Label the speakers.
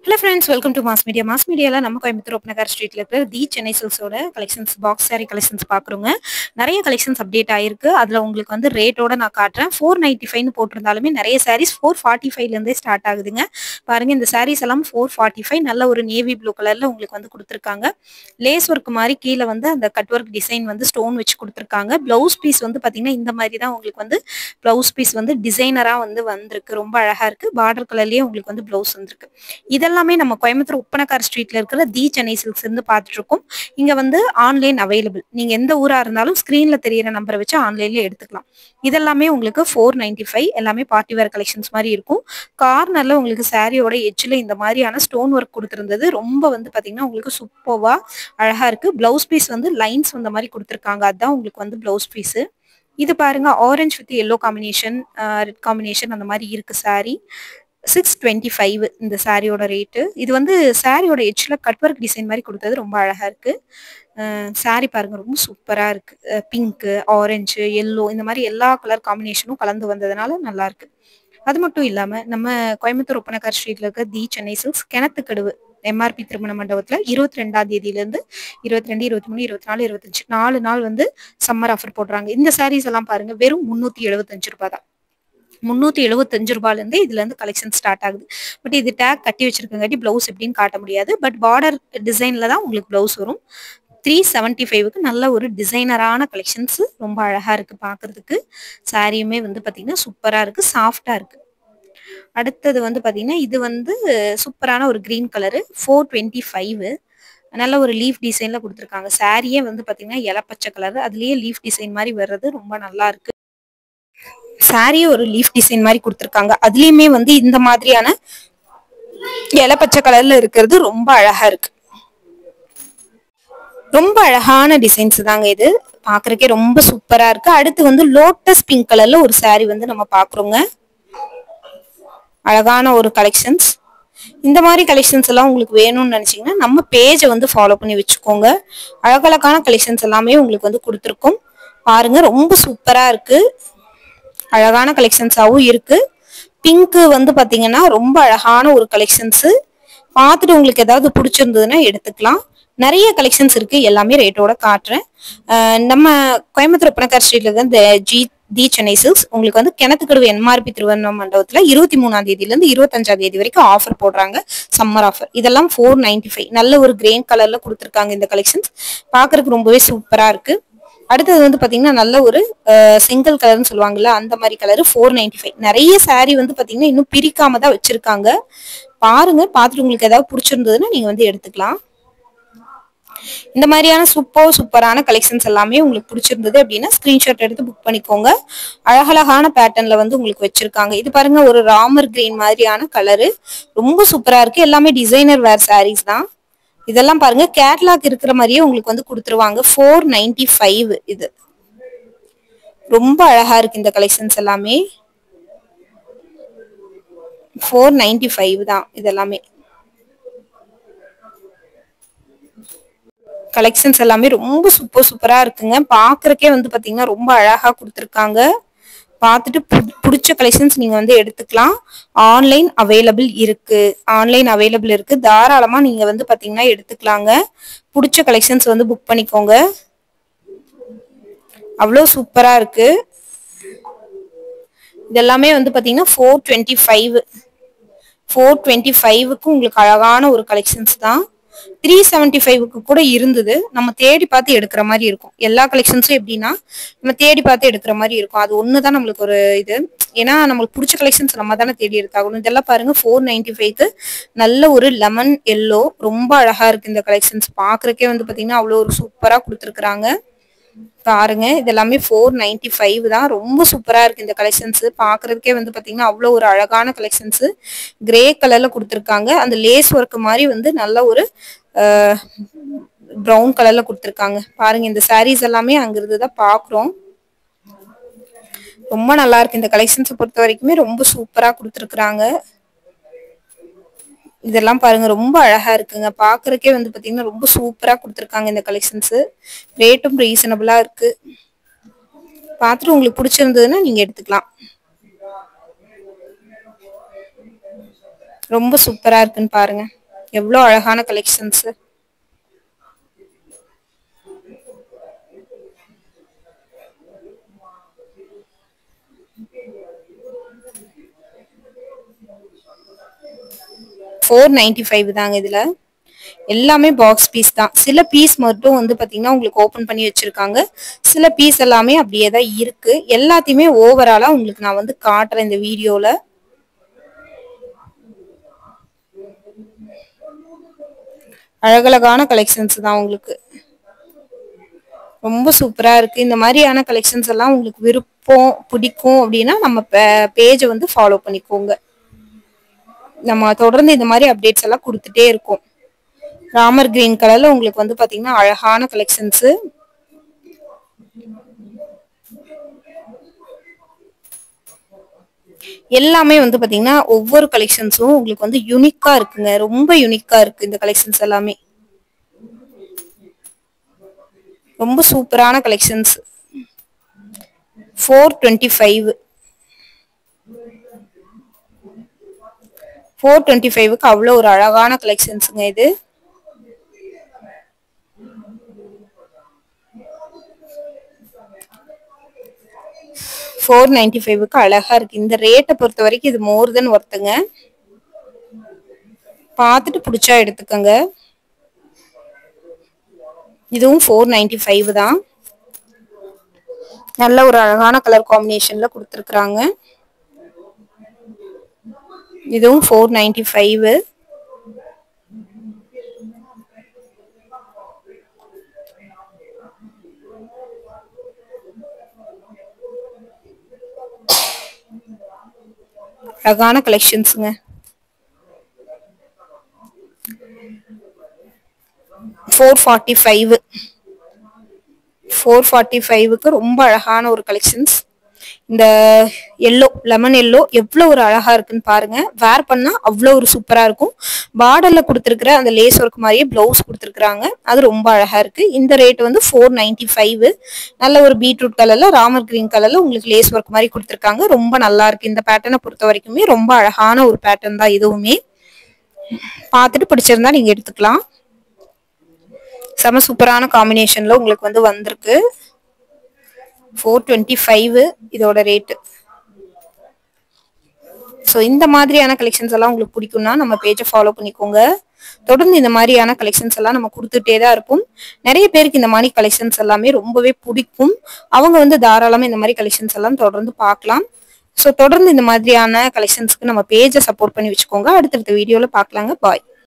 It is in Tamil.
Speaker 1: Hello friends, welcome to Mass Media. Mass Media la நம்ம கோயம்புத்தூர் ஒப்பனகார் ஸ்ட்ரீட்ல இருக்கிற தி சென்னை சில்க்ஸோட கலெக்ஷன்ஸ் பாக்ஸ் சாரி கலெக்ஷன்ஸ் பாக்குறோங்க. நிறைய கலெக்ஷன்ஸ் அப்டேட் ஆயிருக்கு. அதுல உங்களுக்கு வந்து ரேட்டோட நான் காட்டுறேன். 495 னு போட்டிருந்தாலுமே நிறைய sarees 445 ல இருந்தே ஸ்டார்ட் ஆகுதுங்க. பாருங்க இந்த sarees எல்லாம் 445 நல்ல ஒரு நேவி ப்ளூ கலர்ல உங்களுக்கு வந்து கொடுத்திருக்காங்க. லேஸ் ஒர்க் மாதிரி கீழ வந்து அந்த கட் ஒர்க் டிசைன் வந்து ஸ்டோன் வச்சு கொடுத்திருக்காங்க. ப்ளவுஸ் பீஸ் வந்து பாத்தீங்கன்னா இந்த மாதிரி தான் உங்களுக்கு வந்து ப்ளவுஸ் பீஸ் வந்து டிசைனரா வந்து வந்திருக்கு. ரொம்ப அழகா இருக்கு. பார்டர் கலர்லயே உங்களுக்கு வந்து ப்ளவுஸ் வந்திருக்கு. இதெல்லாமே நம்ம கோயம்புத்தூர் ஒப்பனக்கார் ஸ்ட்ரீட்ல இருக்கிற தி சென்னை சில்க்ஸ் இருந்து பார்த்துட்டு இருக்கோம். இங்க வந்து ஆன்லைன் அவைலபிள். நீங்க எந்த ஊரா இருந்தாலும் ஸ்கிரீன்ல தெரியற நம்பரை வச்சு ஆன்லைன்ல எடுத்துக்கலாம். இதெல்லாமே உங்களுக்கு 495 எல்லாமே பார்ட்டி வேர் கலெக்ஷன்ஸ் மாதிரி இருக்கும். கார்னர்ல உங்களுக்கு சாரியோட எட்ஜ்ல இந்த மாதிரியான ஸ்டோன் ஒர்க் கொடுத்திருந்தது. ரொம்ப வந்து பாத்தீங்கன்னா உங்களுக்கு சூப்பர்வா அழகா இருக்கு. பிளவுஸ் பீஸ் வந்து லைன்ஸ் வந்த மாதிரி கொடுத்திருக்காங்க. அதான் உங்களுக்கு வந்து பிளவுஸ் பீஸ். இது பாருங்க orange with yellow combination, red combination அந்த மாதிரி இருக்கு சாரி. 625 இந்த சாரியோட ரேட்டு. இது வந்து சாரியோட எட்ஜ்ல கட் ஒர்க் டிசைன் மாதிரி கொடுத்தது ரொம்ப அழகா இருக்கு. சாரி பாருங்க ரொம்ப சூப்பரா இருக்கு. பிங்க், ஆரஞ்சு, எல்லோ இந்த மாதிரி எல்லா கலர் காம்பினேஷனும் கலந்து வந்ததுனால நல்லா இருக்கு. அது மட்டும் இல்லாம நம்ம கோயம்புத்தூர் ஒப்பனக்கார் ஸ்ட்ரீட்ல இருக்க தி சென்னை சில்க்ஸ் கிணத்துக்கடவு எம்ஆர்பி திருமண மண்டபத்துல 22ஆம் தேதியில இருந்து 22, 23, 24, 25 4 நாள் வந்து சம்மர் ஆஃபர் போடுறாங்க. இந்த சாரீஸ் எல்லாம் பாருங்க வெறும் 375 ரூபாய் தான். 375 ரூபாயில இருந்து இதுல இருந்து கலெக்ஷன் ஸ்டார்ட் ஆகுது. பட் இது டேக் கட்டி வச்சிருக்கங்காட்டி பிளவுஸ் எப்படின்னு காட்ட முடியாது. பட் பார்டர் டிசைன்ல தான் உங்களுக்கு பிளவுஸ் வரும். 375க்கு நல்ல ஒரு டிசைனரான கலெக்ஷன்ஸ் ரொம்ப அழகா இருக்கு பாக்குறதுக்கு. சாரியுமே வந்து பாத்தீங்கன்னா சூப்பரா இருக்கு, சாஃப்டா இருக்கு. அடுத்தது வந்து பாத்தீங்கன்னா இது வந்து சூப்பரான ஒரு கிரீன் கலரு 425. நல்ல ஒரு லீஃப் டிசைன்ல கொடுத்துருக்காங்க. சாரியே வந்து பாத்தீங்கன்னா இலப்பச்சை கலர், அதுலயே லீஃப் டிசைன் மாதிரி வர்றது ரொம்ப நல்லா இருக்கு. சாரியே ஒரு லீஃப் டிசைன் மாதிரி கொடுத்துருக்காங்க. அதுலயுமே வந்து இந்த மாதிரியான இலப்பச்சை கலர்ல இருக்கிறது ரொம்ப அழகா இருக்கு. ரொம்ப அழகான டிசைன்ஸ் தாங்க இது. பாக்குறதுக்கே ரொம்ப சூப்பரா இருக்கு. அடுத்து வந்து லோட்டஸ் பிங்க் கலர்ல ஒரு சாரி வந்து நம்ம பாக்குறோங்க. அழகான ஒரு கலெக்ஷன்ஸ். இந்த மாதிரி கலெக்ஷன்ஸ் எல்லாம் உங்களுக்கு வேணும்னு நினைச்சீங்கன்னா நம்ம பேஜை வந்து ஃபாலோ பண்ணி வச்சுக்கோங்க. அழகழகான கலெக்ஷன்ஸ் எல்லாமே உங்களுக்கு வந்து கொடுத்துருக்கோம். பாருங்க ரொம்ப சூப்பரா இருக்கு. அழகான கலெக்ஷன்ஸாவும் இருக்கு. பிங்க் வந்து பாத்தீங்கன்னா ரொம்ப அழகான ஒரு கலெக்ஷன்ஸ். பார்த்துட்டு உங்களுக்கு ஏதாவது பிடிச்சிருந்ததுன்னா எடுத்துக்கலாம். நிறைய கலெக்ஷன்ஸ் இருக்கு. எல்லாமே ரேட்டோட காட்டுறேன். நம்ம கோயம்புத்தூர் ஒப்பனக்கார் ஸ்ட்ரீட்ல இருந்து தி சென்னை சில்க்ஸ் உங்களுக்கு வந்து கிணத்துக்கடவு எம்ஆர்பி திருவண்ண மண்டபத்துல 23ஆம் தேதியில இருந்து 25ஆம் தேதி வரைக்கும் ஆஃபர் போடுறாங்க. Summer offer. இதெல்லாம் 495 நல்ல ஒரு கிரீன் கலர்ல கொடுத்துருக்காங்க. இந்த கலெக்ஷன்ஸ் பாக்குறதுக்கு ரொம்பவே சூப்பரா இருக்கு. அடுத்தது வந்து பாத்தீங்கன்னா நல்ல ஒரு செங்கல் கலர்னு சொல்லுவாங்கல்ல அந்த மாதிரி கலர் 495. நிறைய சாரி வந்து பாத்தீங்கன்னா இன்னும் பிரிக்காம தான் வச்சிருக்காங்க. பாருங்க, பார்த்துட்டு உங்களுக்கு ஏதாவது பிடிச்சிருந்ததுன்னா நீங்க வந்து எடுத்துக்கலாம். இந்த மாதிரியான சூப்பரான கலெக்ஷன்ஸ் எல்லாமே உங்களுக்கு பிடிச்சிருந்தது அப்படின்னா ஸ்கிரீன்ஷாட் எடுத்து புக் பண்ணிக்கோங்க. அழகழகான பேட்டர்ன்ல வந்து உங்களுக்கு வச்சிருக்காங்க. இது பாருங்க ஒரு ராமர் கிரீன் மாதிரியான கலரு ரொம்ப சூப்பரா இருக்கு. எல்லாமே டிசைனர் வேர் சாரீஸ் தான். இதெல்லாம் பாருங்க கேட்லாக் இருக்கிற மாதிரியே உங்களுக்கு வந்து கொடுத்துருவாங்க. 495 இது. ரொம்ப அழகா இருக்கு இந்த கலெக்ஷன்ஸ் எல்லாமே. 495 தான் இதெல்லாமே. கலெக்ஷன்ஸ் எல்லாமே ரொம்ப சூப்பரா இருக்குங்க. பாக்குறக்கே வந்து பாத்தீங்கன்னா ரொம்ப அழகா கொடுத்துருக்காங்க. பார்த்துட்டு பிடிச்ச கலெக்ஷன்ஸ் நீங்க வந்து எடுத்துக்கலாம். ஆன்லைன் அவைலபிள் இருக்கு. தாராளமா நீங்க வந்து பாத்தீங்கன்னா எடுத்துக்கலாங்க. பிடிச்ச கலெக்ஷன்ஸ் வந்து புக் பண்ணிக்கோங்க. அவ்வளோ சூப்பரா இருக்கு. இதெல்லாமே வந்து பாத்தீங்கன்னா 425க்கு உங்களுக்கு அழகான ஒரு கலெக்ஷன்ஸ் தான். 375க்கு கூட இருந்தது. நம்ம தேடி பார்த்து எடுக்கிற மாதிரி இருக்கும். எல்லா கலெக்ஷன்ஸும் எப்படின்னா நம்ம தேடி பார்த்து எடுக்கிற மாதிரி இருக்கும். அது ஒண்ணுதான் நம்மளுக்கு ஒரு இது. ஏன்னா நம்மளுக்கு பிடிச்ச கலெக்ஷன்ஸ் நம்ம தானே தேடி எடுத்தாகணும். இதெல்லாம் பாருங்க 495க்கு நல்ல ஒரு லெமன் எல்லோ ரொம்ப அழகா இருக்கு. இந்த கலெக்ஷன்ஸ் பாக்குறக்கே வந்து பாத்தீங்கன்னா அவ்வளோ ஒரு சூப்பரா கொடுத்துருக்காங்க. பாருங்க இதெல்லாமே 495 தான். ரொம்ப சூப்பரா இருக்கு இந்த கலெக்ஷன்ஸ். பாக்குறதுக்கே வந்து பாத்தீங்கன்னா அவ்வளோ ஒரு அழகான கலெக்ஷன்ஸ். கிரே கலர்ல கொடுத்துருக்காங்க. அந்த லேஸ் ஒர்க் மாதிரி வந்து நல்ல ஒரு ப்ரௌன் கலர்ல கொடுத்துருக்காங்க. பாருங்க இந்த சாரீஸ் எல்லாமே அங்கிருந்து தான் பாக்குறோம். ரொம்ப நல்லா இருக்கு. இந்த கலெக்ஷன்ஸ் பொறுத்த வரைக்குமே ரொம்ப சூப்பரா கொடுத்துருக்காங்க. இதெல்லாம் பாருங்க ரொம்ப அழகா இருக்குங்க. பாக்குறதுக்கே வந்து பாத்தீங்கன்னா ரொம்ப சூப்பரா கொடுத்துருக்காங்க இந்த கலெக்ஷன்ஸ். ரேட்டும் ரீசனபிளா இருக்கு. பார்த்துட்டு உங்களுக்கு பிடிச்சிருந்ததுன்னா நீங்க எடுத்துக்கலாம். ரொம்ப சூப்பரா இருக்குன்னு பாருங்க. எவ்வளோ அழகான கலெக்ஷன்ஸ். $495 தாங்க இதுல. எல்லாமே பாக்ஸ் பீஸ் தான். சில பீஸ் மட்டும் வந்து பாத்தீங்கன்னா உங்களுக்கு ஓபன் பண்ணி வச்சிருக்காங்க. சில பீஸ் எல்லாமே அப்படியே தான் இருக்கு. எல்லாத்தையுமே ஓவராலா உங்களுக்கு நான் வந்து காட்டுறேன் இந்த வீடியோல. அழகழகான கலெக்ஷன்ஸ் தான் உங்களுக்கு. ரொம்ப சூப்பரா இருக்கு. இந்த மாதிரியான கலெக்ஷன்ஸ் எல்லாம் உங்களுக்கு விருப்பம் பிடிக்கும் அப்படின்னா நம்ம பேஜை வந்து ஃபாலோ பண்ணிக்கோங்க. நம்ம தொடர்ந்து இந்த மாதிரி அப்டேட்ஸ் எல்லாம் கொடுத்துட்டே இருக்கோம். ராமர் கிரீன் கலர்ல உங்களுக்கு வந்து பாத்தீங்கன்னா அழகான கலெக்ஷன்ஸ். எல்லாமே வந்து பாத்தீங்கன்னா ஒவ்வொரு கலெக்ஷன்ஸும் உங்களுக்கு வந்து யூனிக்கா இருக்குங்க. ரொம்ப யூனிக்கா இருக்கு இந்த கலெக்ஷன்ஸ் எல்லாமே. ரொம்ப சூப்பரான கலெக்ஷன்ஸ். 425 425க்கு அவ்வளோ ஒரு அழகான கலெக்ஷன்ஸுங்க இது. $495க்கு அழகா இருக்கு. இந்த ரேட்டை பொறுத்த வரைக்கும் இது மோர் தென் ஒர்த்துங்க. பார்த்துட்டு பிடிச்சா எடுத்துக்கங்க. இதுவும் 495 தான். நல்ல ஒரு அழகான கலர் காம்பினேஷன்ல கொடுத்துருக்காங்க. இதுவும் 495. அழகான கலெக்ஷன்ஸுங்க. 445க்கு ரொம்ப அழகான ஒரு கலெக்ஷன்ஸ். இந்த எல்லோ, லெமன் எல்லோ எவ்வளோ ஒரு அழகா இருக்குன்னு பாருங்க. வேர் பண்ணா அவ்வளோ ஒரு சூப்பரா இருக்கும். பார்டர்ல கொடுத்துருக்கிற அந்த லேஸ் ஒர்க் மாதிரியே பிளவுஸ் கொடுத்துருக்காங்க. அது ரொம்ப அழகா இருக்கு. இந்த ரேட் வந்து 495. நல்ல ஒரு பீட்ரூட் கலர்ல ராமர் கிரீன் கலர்ல உங்களுக்கு லேஸ் ஒர்க் மாதிரி கொடுத்துருக்காங்க. ரொம்ப நல்லா இருக்கு. இந்த பேட்டர்னை பொறுத்த வரைக்குமே ரொம்ப அழகான ஒரு பேட்டர்ன் தான் இதுவுமே. பார்த்துட்டு பிடிச்சிருந்தா நீங்க எடுத்துக்கலாம். செம சூப்பரான காம்பினேஷன்ல உங்களுக்கு வந்து வந்திருக்கு. 425 இதோட ரேட்டு. ஸோ இந்த மாதிரியான கலெக்ஷன்ஸ் எல்லாம் உங்களுக்கு பிடிக்கும்னா நம்ம பேஜை ஃபாலோ பண்ணிக்கோங்க. தொடர்ந்து இந்த மாதிரியான கலெக்ஷன்ஸ் எல்லாம் நம்ம கொடுத்துட்டே தான் இருப்போம். நிறைய பேருக்கு இந்த மாதிரி கலெக்ஷன்ஸ் எல்லாமே ரொம்பவே பிடிக்கும். அவங்க வந்து தாராளமாக இந்த மாதிரி கலெக்ஷன்ஸ் எல்லாம் தொடர்ந்து பார்க்கலாம். ஸோ தொடர்ந்து இந்த மாதிரியான கலெக்ஷன்ஸ்க்கு நம்ம பேஜை சப்போர்ட் பண்ணி வச்சுக்கோங்க. அடுத்தடுத்த வீடியோவில் பார்க்கலாங்க. பாய்.